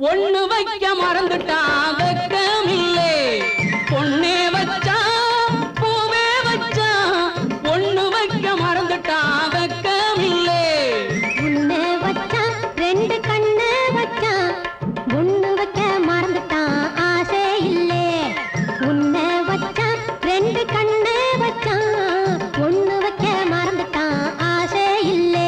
ஒண்ணு வைக்க மறந்துட்டான் வெக்கமில்லே பொண்ணே வச்சா பூவே வச்சா ஒண்ணு வைக்க மறந்துட்டான் வெக்கமில்லே உன்னை வச்சா ரெண்டு கண்ணு வச்சா ஒண்ணு வைக்க மறந்துட்டான் ஆசை இல்லே உன்னை வச்சா ரெண்டு கண்ணு வச்சா ஒண்ணு வைக்க மறந்துட்டான் ஆசை இல்லே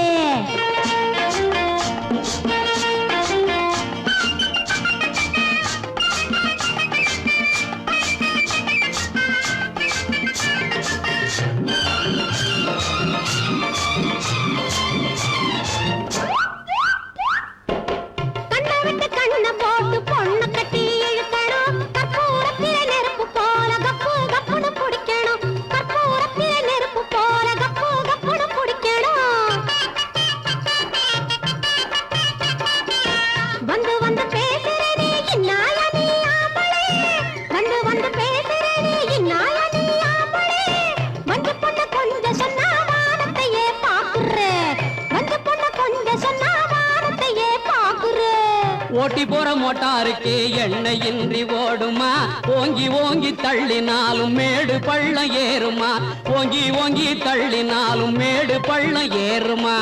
ஓட்டி போற மோட்டாருக்கு எண்ணெயின்றி ஓடுமா ஓங்கி ஓங்கி தள்ளினாலும் மேடு பள்ளம் ஏறுமா ஓங்கி ஓங்கி தள்ளினாலும் மேடு பள்ளம் ஏறுமா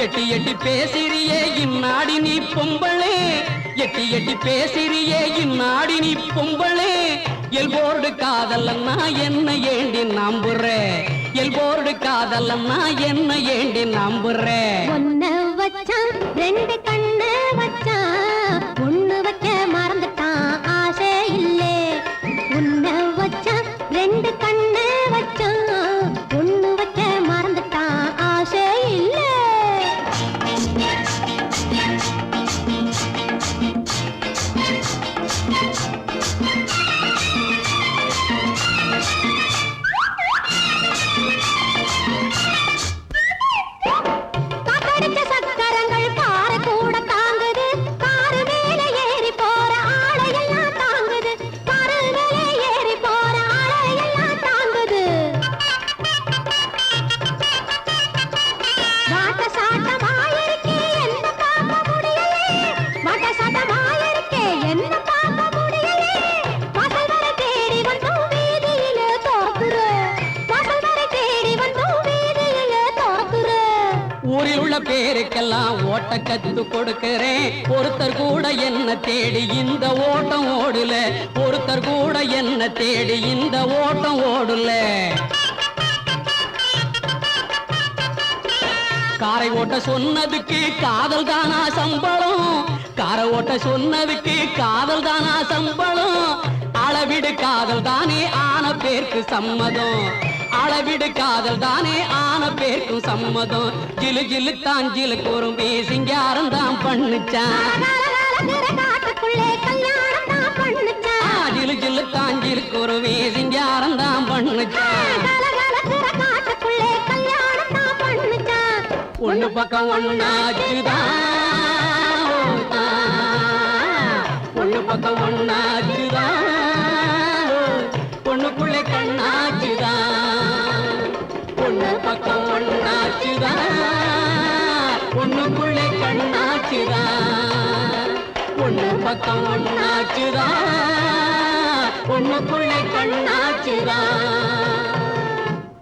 எட்டி எட்டி பேசிறியே இந்நாடி நீ பொம்பளே எட்டி எட்டி பேசிறியே இந்நாடி நீ பொம்பளே எல்போர்டு காதலன்னா என்ன ஏண்டி நம்புற எல்போர்டு காதலன்னா என்ன ஏண்டி நம்புற ஒன்ன வச்சா ரெண்டு கண்ணு வச்சா ஒண்ணு வைக்க மறந்துட்டான் ஆசை இல்லே உன்ன வச்சா ரெண்டு கண்ணு வச்சா ஒண்ணு வைக்க மறந்துட்டான் ஆசை இல்லே ஊரில் உள்ள பேருக்கெல்லாம் ஓட்ட கத்து கொடுக்கிறேன் ஒருத்தர் கூட என்ன தேடி இந்த ஓட்டம் ஓடல ஒருத்தர் கூட என்ன தேடி இந்த ஓட்டம் ஓடல காரை ஓட்ட சொன்னதுக்கு காதல் தானா சம்பளம் காரை ஓட்ட சொன்னதுக்கு காதல் தானா சம்பளம் அளவிடு காதல் தானே ஆன பேருக்கு சம்மதம் அளவிடு காதல் தானே ஆன பேருக்கும் சம்மதம் ஜிலு ஜிலு தான் ஜிலு குறும்பி சிங்காரம் தான் பண்ணுச்சான் ஜிலு ஜிலு தான் ஜிலு குறும்பி சிங்காரம் தான் பண்ணுச்சான் ஒண்ணு பக்கம் ஒண்ணாச்சுதான் ஒண்ணு பக்கம் ஒண்ணாச்சுதான் பொண்ணுக்குள்ளே கண்ணாச்சுதான் பொண்ணு பக்கம் ஒண்ணாச்சுதான் பொண்ணுக்குள்ளே கண்ணாச்சுதான் பொண்ணு பக்கம் ஒண்ணாச்சுதான் பொண்ணுக்குள்ளே கண்ணாச்சுதான்